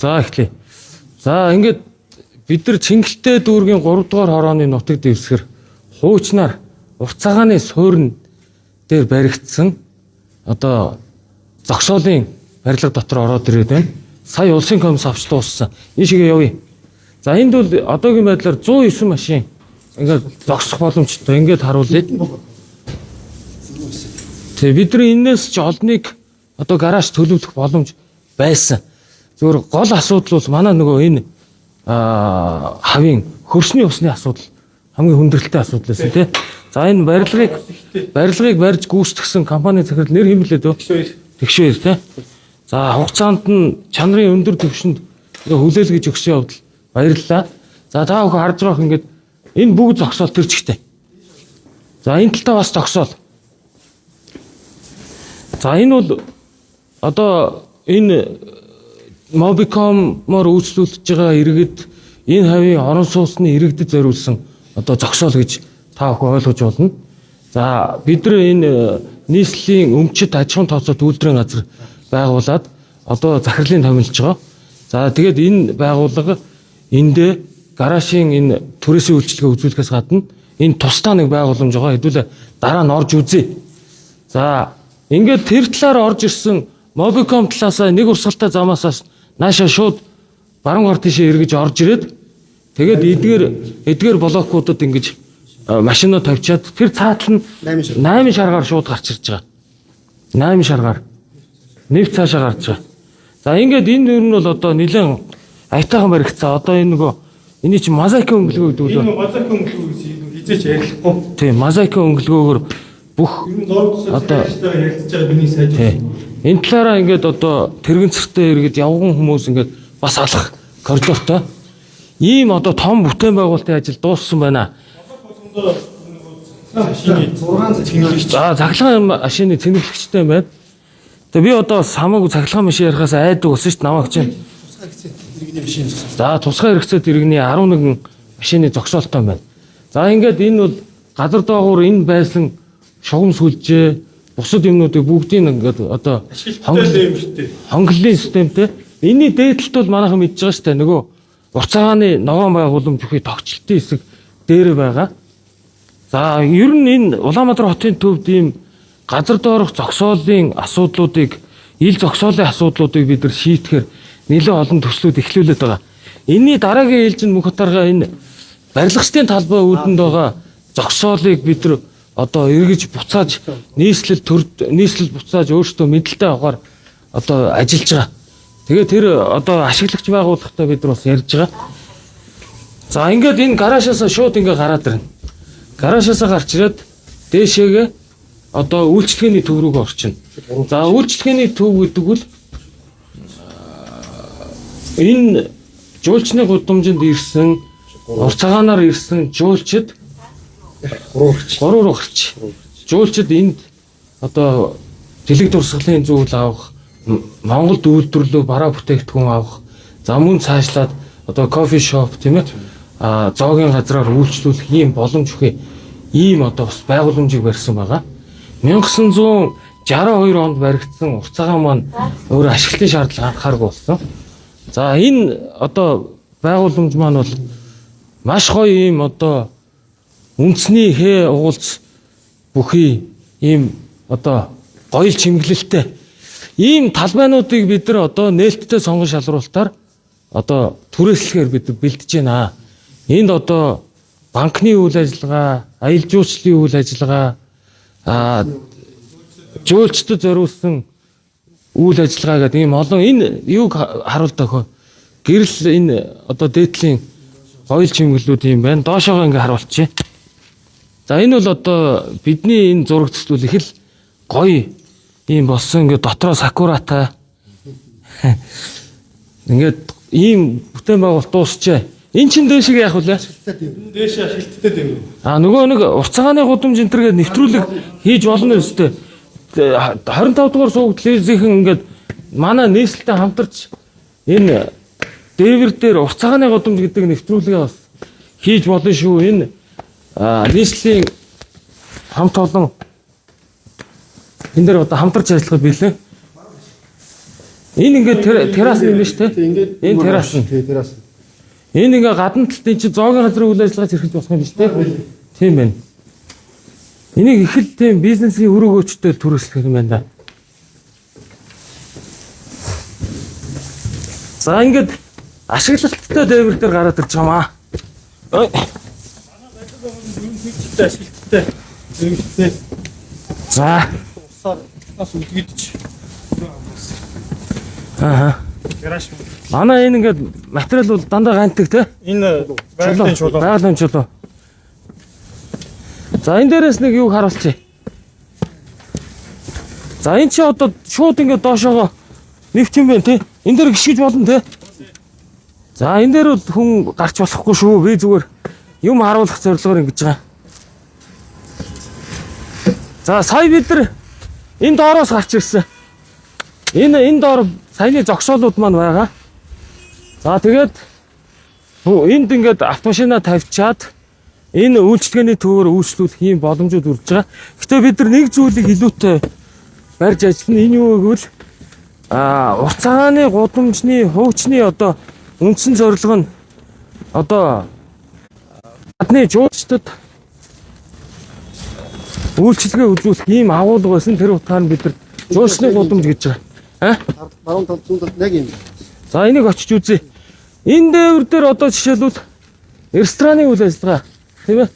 За эхлэе. За ингээд бид нар Цэнгэлтэй дүүргийн 3 дугаар хорооны нутаг дэвсгэр хуучнаар урт цагааны суурин дээр баригдсан одоо зогсоолын барилга дотор ороод ирээд байна. Сая улсын комисс авч дууссан. Энэ шигээ явъя. За энд бол одоогийн байдлаар 109 машин ингээд зогсох боломжтой. Ингээд харуулъя. Тэгээ бидний энэс ч олныг одоо гараж төлөвлөх боломж байсан. Зөвхөн гол асуудал бол манай нөгөө энэ хавийн хөрсний усны асуудал хамгийн хүндрэлтэй асуудал байсан тий. За энэ барилгыг барьж гүйцэтгэсэн компани захирал нэр хэмлээд тэгшээр тий. За хугацаанд нь чанарын өндөр түвшинд хүлээлгэж өгсөн явдал баярлалаа. За та бүхэн харж байгаа ингээд энэ бүгд зогсоол тэр чигтэй. За энэ талтаа бас зогсоол. За энэ бол одоо энэ Mobicom-оор үйлчлүүлж байгаа иргэд энэ хавийн орон сууцны иргэдэд зориулсан одоо зогсоол гэж та бүхэн ойлгож болно. За бид нар энэ нийслэлийн өмчит аж ахуйн тооцоо үйлдвэрийн газар байгуулад одоо захирлын томилж байгаа. За тэгээд энэ байгууллага эндээ гаражийн энэ түрээсийн үйлчилгээ үзүүлэхээс гадна энэ тусдаа нэг байгууламж байгаа. Хэдүүлээ дараа нь орж үзье. За ингээд тэр талаар орж ирсэн Mobicom талаас нэг урсгалтай замаас нааша шууд баруун гар тишээ эргэж орж ирээд тэгээд эдгээр блокуудад ингэж машинаа тавьчаад тэр цаатал нь 8 шаргаар шууд гарч ирж байгаа. 8 шаргаар нэв цаашаа гарч байгаа. За ингээд энэ юу нь бол одоо нэлээд аятайхан баригдсан. Одоо энэ нөгөө эний чинь мозаик өнгөлгөө гэдэг үү? Энэ мозаик өнгөлгөө хизээч ярилцахгүй. Тийм, мозаик өнгөлгөөгөр бүх одоо ярилцж байгаа миний сайж. Энэ талаараа ингээд одоо тэрэгэн цэртэй иргэд явган хүмүүс ингээд бас алах коридортой. Ийм одоо том бүтээн байгуулалтын ажил дууссан байна. Цахилгаан машины цэнэглэгчтэй байна. Тэгээ би одоо самаагүй цахилгаан машин ярихаас айдаг болсон шүү дээ намайг чинь. За тусгай хэрэгцээт иргэний 11 машины зогсоолтой байна. За ингээд энэ бол газар доогуур энэ байсан шугам сүлжээ бусад юмнуудыг бүгдийг ингээд одоо хонглолын системтэй. Энийний дээдлэлт бол манайхан мэдж байгаа шүү дээ. Нөгөө урт цагааны ногоон байгууламж бүхий тогтчлтын хэсэг дээр байгаа. За ер нь энэ Улаанбаатар хотын төвд ийм газар доорх зогсоолын асуудлуудыг ил зогсоолын асуудлуудыг бид нар шийдэхээр нэлээд олон төслүүд эхлүүлээд байгаа. Энийний дараагийн ээлжинд мөнх хатаргаа энэ барилгын талбай үүдэнд байгаа зогсоолыг бид нар одоо эргэж буцааж нийслэл буцааж өөрсдөө мэдлэлтэй авахар одоо ажиллаж байгаа. Тэгээ тэр одоо ашиглагч байгууллагатай бид нар бас ярьж байгаа. За ингээд энэ гаражаас шууд ингээ гараад ирнэ. Гаражаас гарч ирээд дээшээгээ одоо үйлчлэгээний төв рүү орчихно. За үйлчлэгээний төв гэдэг бол энэ жуулчны гудамжинд ирсэн урт цагаанаар ирсэн жуулчид 3 руу гарч. Жуулчид энд одоо дэлэг дурсгалын зүйл авах, Монголд үйлдвэрлэх бараа бүтээгдэхүүн авах, за мөн цаашлаад одоо кофе шоп тийм ээ зоогийн газраар үйлчлүүлэх ийм боломж бүхий ийм одоо бас байгууламжийг барьсан байгаа. 1962 онд баригдсан урт цагаан маань өөр ашиглалтын шаардлага анхааргүй болсон. За энэ одоо байгууламж маань бол маш гоё ийм одоо үндэсний хээ уулз бүхий ийм одоо гоёл чимэглэлтэй ийм талбайнуудыг бид нар одоо нээлттэй сонгон шалруулалтаар одоо түрээслэхээр бид бэлдэж байна. Энд одоо банкны үйл ажиллагаа, аялал жуулчлалын үйл ажиллагаа, жуулчдад зориулсан үйл ажиллагаа гэдэг ийм олон энэ юуг харуулдаг хөө. Гэрэл энэ одоо дээдлийн гоёл чимэглэлүүд юм байна. Доошоогоо ингээ харуулчих. За энэ бол одоо бидний энэ зураг төслөл их л гоё ийм болсон. Ингээ дотроо сакуратай. Ингээд ийм бүтээн байгуулалт дуусчээ. Эн чин дээшиг яах вэ? Дээш ашиглалттай дэв. Нөгөө нэг урт цагааны гудамж энтергээд нэвтрүүлэг хийж болно өстэй. 25 дугаар суугдлынхын ингээд манай нийслэлтэй хамтарч энэ дээвэр дээр урт цагааны гудамж гэдэг нэвтрүүлгээ бас хийж болно шүү. Энэ нийслэлийн хамт олон энэ дээр одоо хамтарч ажиллах билээ. Энэ ингээд террас юм шүү дээ. Ингээд Энэ террас нь. Тий, террас. Энэ ингээ гадна талын чи зоогийн газрын үйл ажиллагаа зэрхэж болох юм биш үү? Тийм байна. Энийг их л тийм бизнесийн үр өгөөчтэй төрөслөх юм байна да. За ингээд ашиглалттай дээвэр дээр гараад ирж байгаа маа. Ашиглалттай. Зөвхөн За. усаас үлгийдэж. Аа. Гараж. Манай энэ ингээд материал бол дандаа гантдаг те. Энэ байгалийн чулуу. Байгалийн чулуу. За энэ дээрээс нэг юу харуулчих. За энэ чи одоо шууд ингээд доошоогоо нэвч юм байна те. Энэ дээр гიშгэж болно те. За энэ дээр бол хүн гарч болохгүй шүү. Би зүгээр юм харуулах зорилгоор ингэж байгаа. За сая бид нар энэ доороос гарч ирсэн. Энэ доор саяны зогсоолууд маань байгаа. За тэгээд энд ингээд автомашина тавьчаад энэ үйлчлэгээний төвөөр үйлчлүүлэх юм боломжууд үрж байгаа. Гэтэ бид нар нэг зүйлийг илүүтэй барьж ажиллана. Энэ юу гэвэл уртцааны гудамжны хуучны одоо үндсэн зорилго нь одоо гадны жуулчдад үйлчлэгээ үзүүлэх ийм агуулга байсан. Тэр утгаар нь бид нар жуулчны гудамж гэж байгаа. Баруун талд зүүн талд нэг юм. За энийг очиж үзье. Энэ дээвэр дээр одоо жишээлбэл рестораны үйл ажиллагаа тийм ээ?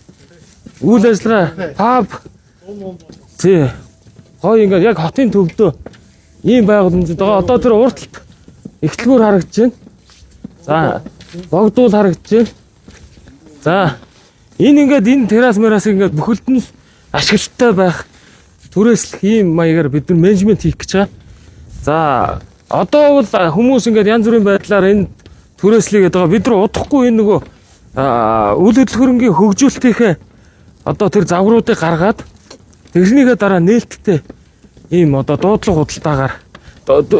Үйл ажиллагаа, паб. Тий. Гой ингээд яг хотын төвдөө ийм байгууламжууд байгаа. Одоо тэр урталт эхлэлгүүр харагдаж байна. За, богдуул харагдаж байна. За, энэ ингээд энэ террас мерас ингээд бүхэлд нь ашиглалттай байх түрээслэх ийм маягаар бид нар менежмент хийх гэж байгаа. За, одоо бол хүмүүс ингээд янз бүрийн байдлаар энэ түрээслэгээд байгаа. Бид нар удахгүй энэ нөгөө үйл хөдлөлгөөрөнгийн хөгжүүлэлтийнхээ одоо тэр загваруудыг гаргаад тэрнийгээ дараа нээлттэй ийм одоо дуудлага худалдаагаар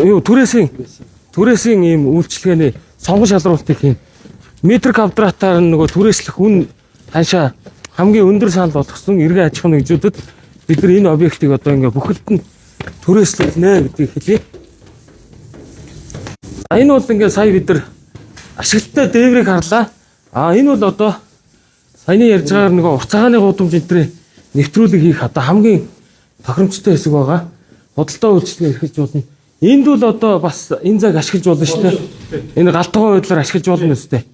юу түрээсийн ийм үйлчлэгээний сонгон шалралтыг хийн. Метр квадратаар нөгөө түрээслэх үн ханшаа хамгийн өндөр санал болгосон эргэн аж ахуйн нэгжүүдэд бид нар энэ объектыг одоо ингээ бүхэлд нь түрээслүүлнэ гэдгийг хэлье. Энэ бол ингээ сая бид нар ашиглалттай дээврийг харлаа. Энэ бол одоо саяны ярьж байгаагаар нөгөө уртцагааны гудамж энтрээ нэвтрүүлэг хийх одоо хамгийн тохиромжтой хэсэг байгаа. Худалдаа үйлчлэгээ эрхэлж болно. Энд бол одоо бас энэ цаг ашиглаж болно шүү дээ. Энэ галтгой байдлаар ашиглаж болно үстэй.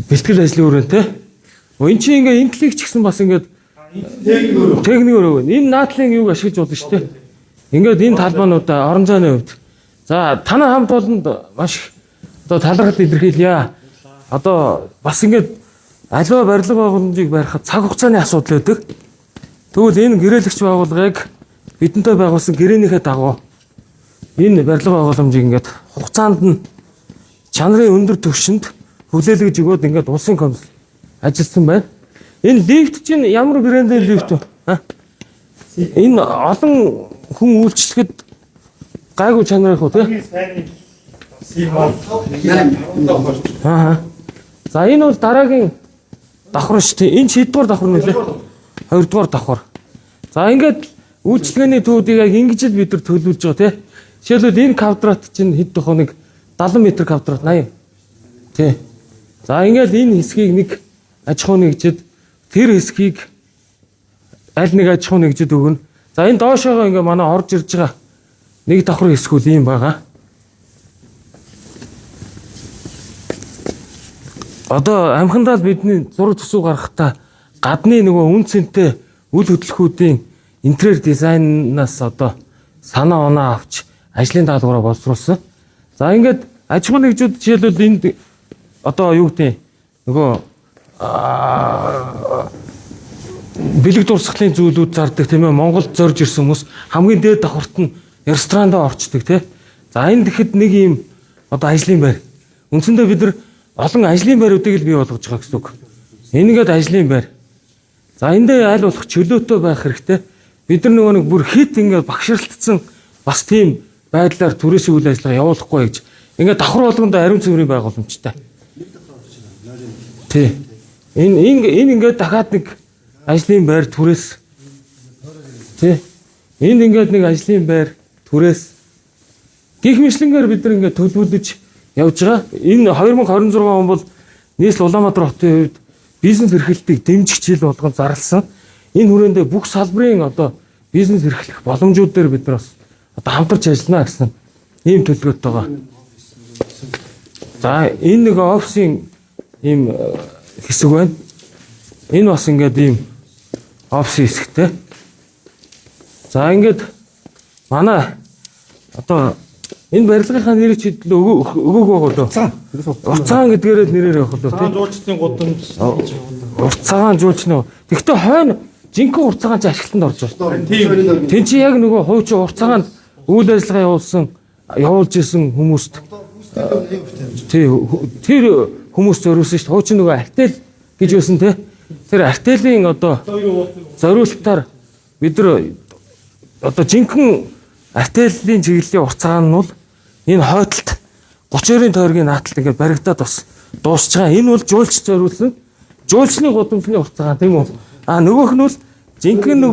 Бэлтгэл ажлын өрөө те. Энд чинь ингээ интеллиг ч гэсэн бас ингээд техник өрөө байна. Энэ наадлын юуг ашиглаж болно шүү дээ. Ингээд энэ талбаануудаа орон зайны хувьд. За танай хамт олонд маш одоо талархал илэрхийлье. Одоо бас ингээд аливаа барилга байгууламжийг барихад цаг хугацааны асуудал байдаг. Тэгвэл энэ гэрээлэгч байгууллагыг бидэнтэй байгуулсан гэрээнийхээ дагуу энэ барилга байгууламжийг ингээд хугацаанд нь чанарын өндөр түвшинд хүлээлгэж өгөөд ингээд улсын комисс ажилласан байна. Энэ лифт чинь ямар брэндийн лифт вэ? Энэ олон хүн үйлчлэхэд гайгүй чанар их үү те? За энэ бол дараагийн давхар шүү дээ. Энэ шийдвэр давхар нөлөө. 2 дугаар давхар. За ингээд үйлчлэгээний төвүүдийг яг ингэж л бид нар төлөвлөж байгаа тий. Жишээлбэл энэ квадрат чинь хэд дохоо нэг 70 м квадрат 80. Тий. За ингээд энэ хэсгийг нэг аж ахуйн нэгжид тэр хэсгийг аль нэг аж ахуйн нэгжид өгнө. За энэ доошоогоо ингээд манай орж ирж байгаа нэг давхар хэсгүүл ийм байгаа. Одоо амхандаа бидний зураг төсөв гаргахтаа гадны нөгөө үн цэнтэй үйл хөдлөхүүдийн интерьер дизайнаас одоо санаа оноо авч ажлын даалгавраа боловсруулсан. За ингээд аж ахуйн нэгжүүд жишээлбэл энд одоо юу гэдэг нөгөө бэлэг дурсгалын зүйлүүд зардаг тийм ээ. Монголд зорж ирсэн хүмүүс хамгийн дээд давхарт нь ресторандаа орчдөг тийм. За энэ тэгэхэд нэг юм одоо ажлын байр. Үндсэндээ бид нар олон ажлын байруудыг л бий болгож байгаа гэсэн үг. Энийгээд ажлын байр. За эндээ аль болох чөлөөтэй байх хэрэгтэй. Бид нар нөгөө нэг бүр хит ингээд багшралтсан бас тийм байдлаар түрээсийн үйл ажиллагаа явуулахгүй гэж. Ингээд давхар болгонд ариун цэврийн байгууламжтай. Тий. Энэ ингээд дахиад нэг ажлын байр түрээс. Тий. Энд ингээд нэг ажлын байр түрээс. Гэх мэтлэнгээр бид нар ингээд төлөвлөж явж байгаа. Энэ 2026 он бол нийслэл Улаанбаатар хотын хувьд бизнес эрхлэлтийг дэмжих жил болгон зарласан. Энэ хүрээндээ бүх салбарын одоо бизнес эрхлэх боломжууд дээр бид нар бас одоо хамтарч ажиллана гэсэн ийм төлөвлөгөөтэй байгаа. За энэ нэг офисын ийм хэсэг байна. Энэ бас ингээд ийм офисын хэсэгтэй. За ингээд манай одоо энэ барилгынхаа нэрийг чи өгөөг байгаа лөө. Уртцагаан гэдгээрээ нэрээр явах лөө тийм. Жуулчдын гудамж. Уртцагаан жуулчны. Тэгвэл хойно жинхэнэ уртцагаан ч ашиглалтанд орж байна. Тийм. Тэн чи яг нөгөө хуучин уртцагаанд үйл ажиллагаа явуулж исэн хүмүүст тэр хүмүүс зориулсан шүү дээ. Хуучин нөгөө артел гэж байсан те. Тэр артелийн одоо зориулалтаар бид нар одоо жинхэнэ артелийн чиглэлийн уртцагаан нь бол энэ хойдолд 30-ын тойргийн нааталт ингээд баригдаад бас дуусч байгаа. Энэ бол жуулч зориулсан жуулчны гудамжны уртцагаан тийм үү? Нөгөөх нь бол жинхэнэ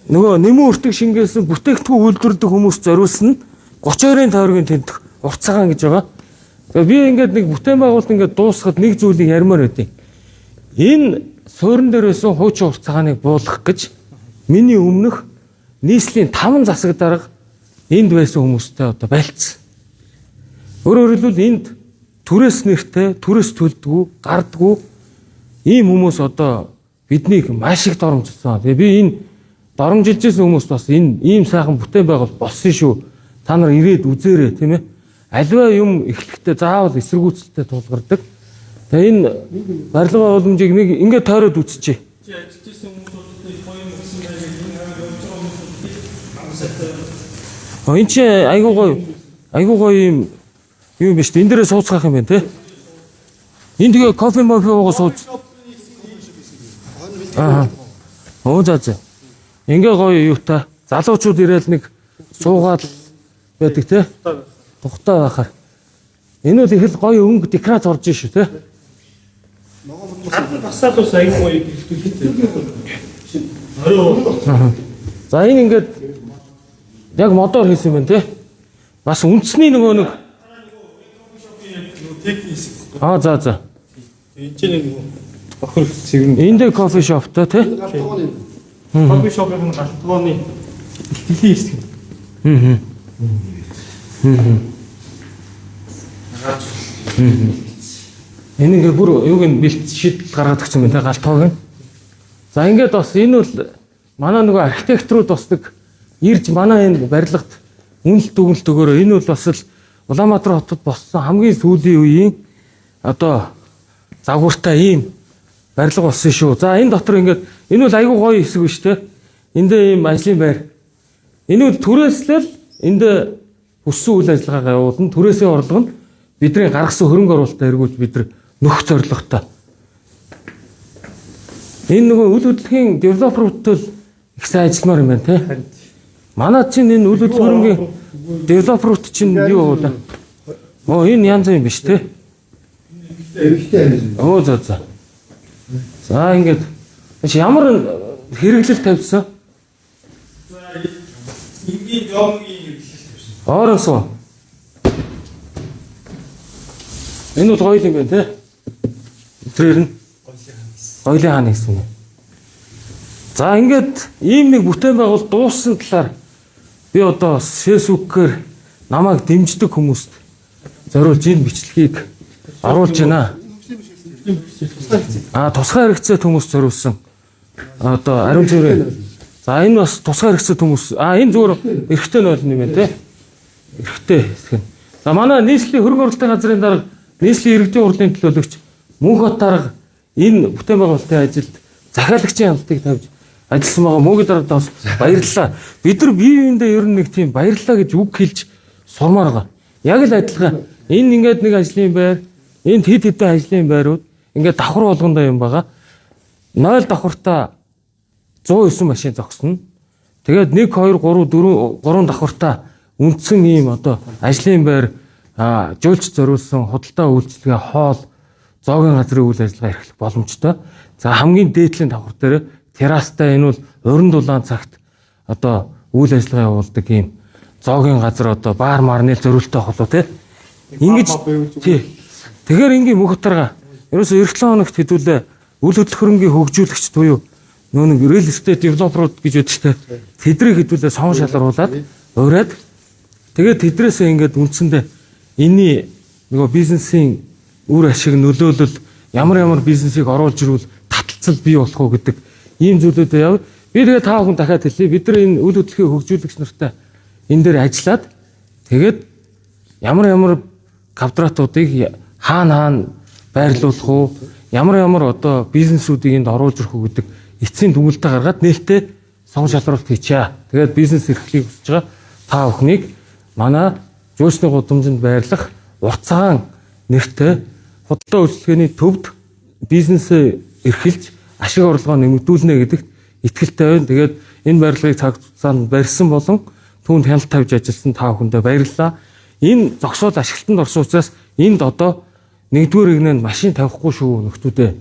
нөгөө нэмэн өртөг шингээсэн бүтээгдэхүүн үйлдвэрлэдэг хүмүүс зориулсан 30-ын тойргийн тэмдэх уртцагаан гэж байгаа. Тэгээ би ингээд нэг бүтээн байгуулалт ингээд дуусгаад нэг зүйлийг ярмаар байдیں۔ Энэ суурин дээр байсан хуучин уртцагааныг буулгах гэж миний өмнөх нийслэлийн 5 засаг дарга энд байсан хүмүүстэй одоо байлцсан. Өөрөөр хэлбэл энд түрээс нэртэй, түрээс төлдгүү, гардгүү ийм хүмүүс одоо биднийг маш их доромжилсан. Тэгээ би энэ доромжилжсэн хүмүүст бас энэ ийм сайхан бүтээн байгуулалт болсон шүү. Та нар ирээд үзээрэй тийм ээ. Аливаа юм эхлэхдээ заавал эсэргүүцэлтэй тулгардаг. Тэгээ энэ барилга боломжийг нэг ингээд тойроод үзчихье. Ажиллажсэн хүмүүсүүд гоё юм гэсэн байгаад энэ явж байгаа хүмүүсүүд Энд чи айгуу гоё юм биш. Энд дээрээ сууцгаах юм байна те. Энд тэгээ кофе уугаа сууц. За. Ингээ гоё юутай. Залуучууд ирээл нэг суугаад байдаг те. Тухтай байхаар. Энэ бол их л гоё өнгө декорац орж шүү те. басаад ус аягүй гоё хэлбэлтэй. За энэ ингээд яг модоор хийсэн юм байна те. Бас үндэсний нөгөө нэг техник. за. Энд чинь нэг бохор цэвэр. Энд дээр кофе шоптой те. Кофе шопын галтгооны дэлхийн хэсэг. Энэ ингээ бүр юуг нь бэлт шийдэл гаргаад өгсөн байна те галтгоог нь. За ингээд бас энэ бол манай нөгөө архитекторууд бас нэг ирж манай энэ барилгад үнэлт дүгнэлт өгөөрөө энэ бол бас л Улаанбаатар хотод боссон хамгийн сүүлийн үеийн одоо загвартай ийм барилга болсон шүү. За энэ дотор ингээд энэ бол айгүй гоё хэсэг биш те. Эндээ ийм ажлын байр. Энэ бол түрээслэл энд өссөн үйл ажиллагаагаа явуулна. Түрээсээ орлого нь бидний гаргасан хөрөнгө оруулалтаа эргүүлж бид нар нөх зорилготой. Энэ нөгөө үйл хөдлөлийн девелоперуудтай их сайн ажилламаар юм байна те. Манай чинь энэ үйл хөдлөлийн девелоперууд чинь юу вэ? Энэ янз юм биш те. За. За ингээд ямар хэрэглэл тавьсан? Ингийн жомгийн Оросоо. Энэ бол гоё юм байна те. Тэр нь гоёлын хааны гэсэн юм. За ингээд ийм нэг бүтээн байгуул дууссан талаар би одоо фэйсбүүкээр намайг дэмждэг хүмүүст зориулж энэ бичлэгийг оруулж байна. Тусгай хэрэгцээ хүмүүс зориулсан. Одоо ариун цэврээ. За энэ бас тусгай хэрэгцээ хүмүүс. Энэ зүгээр эрэгтэй ноол юм байна те. Эрэгтэй хэсэг нь. За манай нийслэлийн хөрөнгө оруулалтын газрын дарга нийслэлийн иргэдийн хурлын төлөөлөгч Мөнхбат дарга энэ бүтээн байгуулалтын ажилд захиалагчийн хяналтыг тавьж ажилласан байгаа мөнгө дарагдаа бас баярлалаа. Бид нар бие биендээ ер нь нэг тийм баярлалаа гэж үг хэлж сурмаар байгаа. Яг л адилхан энэ ингээд нэг ажлын байр, энд хэд хэдэн ажлын байрууд ингээд давхар болгондоо юм байгаа. 0 давхартаа 109 машин зогсно. Тэгээд 1 2 3 4 давхартаа үндсэн ийм одоо ажлын байр жуулч зориулсан худалдаа үйлчилгээ хоол зоогийн газрын үйл ажиллагаа эрхлэх боломжтой. За хамгийн дээдлийн давхар дээр террастай энэ бол уран дулаан цагт одоо үйл ажиллагаа явуулдаг ийм зоогийн газар одоо баар марны зориултаа холоо тий. Ингэж тий. Тэгэхээр ингийн мөх утарга ерөөсөө эх 7 хоногт хэдүүлээ үйл хөдлөхөрөнгийн хөгжүүлэгч буюу нөө нэг real estate developer гэж яддаг штэ. Тэдрийг хэдүүлээ сон шалгаруулад ураад тэгээд тэдрээсээ ингээд үндсэндээ энэний нөгөө бизнесийн үр ашиг нөлөөлөл ямар бизнесийг оруулж ирвэл таталцал бий болох уу гэдэг ийм зүйлүүдэд яв. Би тэгээ таа хүн дахиад хэлье. Бид нар энэ үйл хөдлөлийн хөгжүүлэгч нартай энэ дээр ажиллаад тэгээд ямар квадратуудыг хаана байрлуулах уу, ямар одоо бизнесүүдийг энд оруулж ирэх үү гэдэг эцсийн дүгнэлтээ гаргаад нээлттэй сон шалралт хийчээ. Тэгээд бизнес эрхлийг хүсэж байгаа та бүхнийг манай жуулчны гудамжинд байрлах урт цагаан нэртэй худалдаа үйлчлэгээний төвд бизнесээ эрхэлж ашиг орлогоо нэмэгдүүлнэ гэдэгт итгэлтэй байна. Тэгээд энэ барилгыг цаг хугацаанд барьсан болон түүнд хяналт тавьж ажилласан та бүхэндээ баярлалаа. Энэ зогсоод ашиглалтанд орсон учраас энд одоо нэгдүгээр игнэнд машин тавихгүй шүү нөхдүүдээ.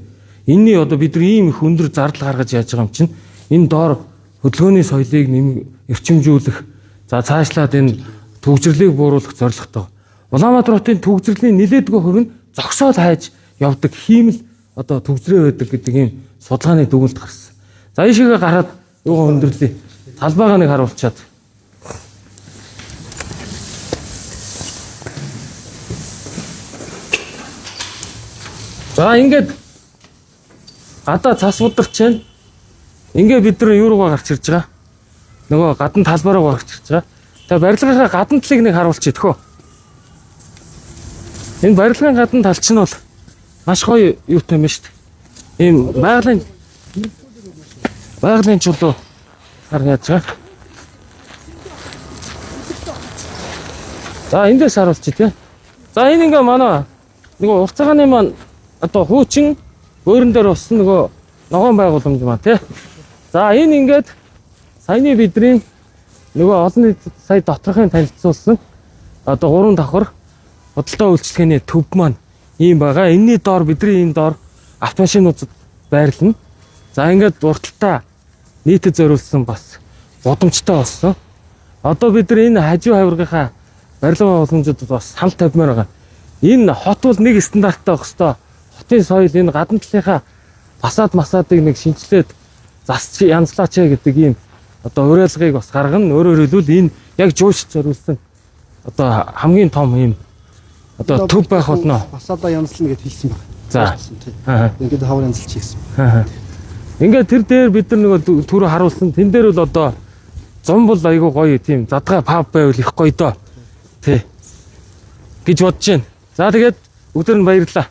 Энийний одоо бид нар ийм их өндөр зардал гаргаж яаж байгаа юм чинь энэ доор хөдөлгөөний соёлыг эрчимжүүлэх за цаашлаад энэ төгжрлийг бууруулах зорилготой. Улаанбаатар хотын төгжрлийн нэлээдгүй хувь нь зогсоод хайж явдаг хиймэл одоо төгжрөө байдаг гэдэг ийм судалгааны дүгнэлт гарсан. За ийшээгээ гараад юугаа өндөрлөе. Талбайгаа нэг харуулчаад. За ингээд гадаа цас ударч байна. Ингээ бид нар юу руугаа гарч ирж байгаа. Нөгөө гадна талбай руу гарч ирж байгаа. Тэгээ барилгынхаа гадна талыг нэг харуулчих төхөө. Энэ барилгын гадна тал чинь бол маш гоё юутай юм шүү дээ. Ийм байгалийн чулуу хар яаж байгаа. За эндээс харуулчих тийм. За энэ ингээ манай нөгөө урт цагааны маань одоо хуучин өөрөн дээр болсон нөгөө ногоон байгууламж маань тий. За энэ ингээд саяны бидний нөгөө олон нийтэд сая доторхын танилцуулсан одоо 3 давхар худалдаа үйлчлэгээний төв маань ийм байгаа. Энийний доор бидний энэ доор автомашинууд байрлана. За ингээд урталтаа нийтэд зориулсан бас гудамжтай болсон. Одоо бид нар энэ хажуу хавиргынхаа барилга боломжуудад бас санал тавьмаар байгаа. Энэ хот бол нэг стандарттай байх хэвээр. Хотын соёл энэ гадна талынхаа масаадыг нэг шинжилээд засч янзлаач гэдэг ийм одоо уриалгыг бас гаргана. Өөрөөр хэлбэл энэ яг жуулчд зориулсан одоо хамгийн том ийм одоо төв байх болно. Масаада янзлна гэж хэлсэн байна. За. Ингээд хавар янзлж хийсэн. Ингээд тэр дээр бид нар нөгөө түрүү харуулсан. Тэн дээр бол одоо зам бол айгүй гоё тийм задгаа паб байвал их гоё доо. Тий. гэж бодож байна. За тэгээд өдөр нь баярлалаа.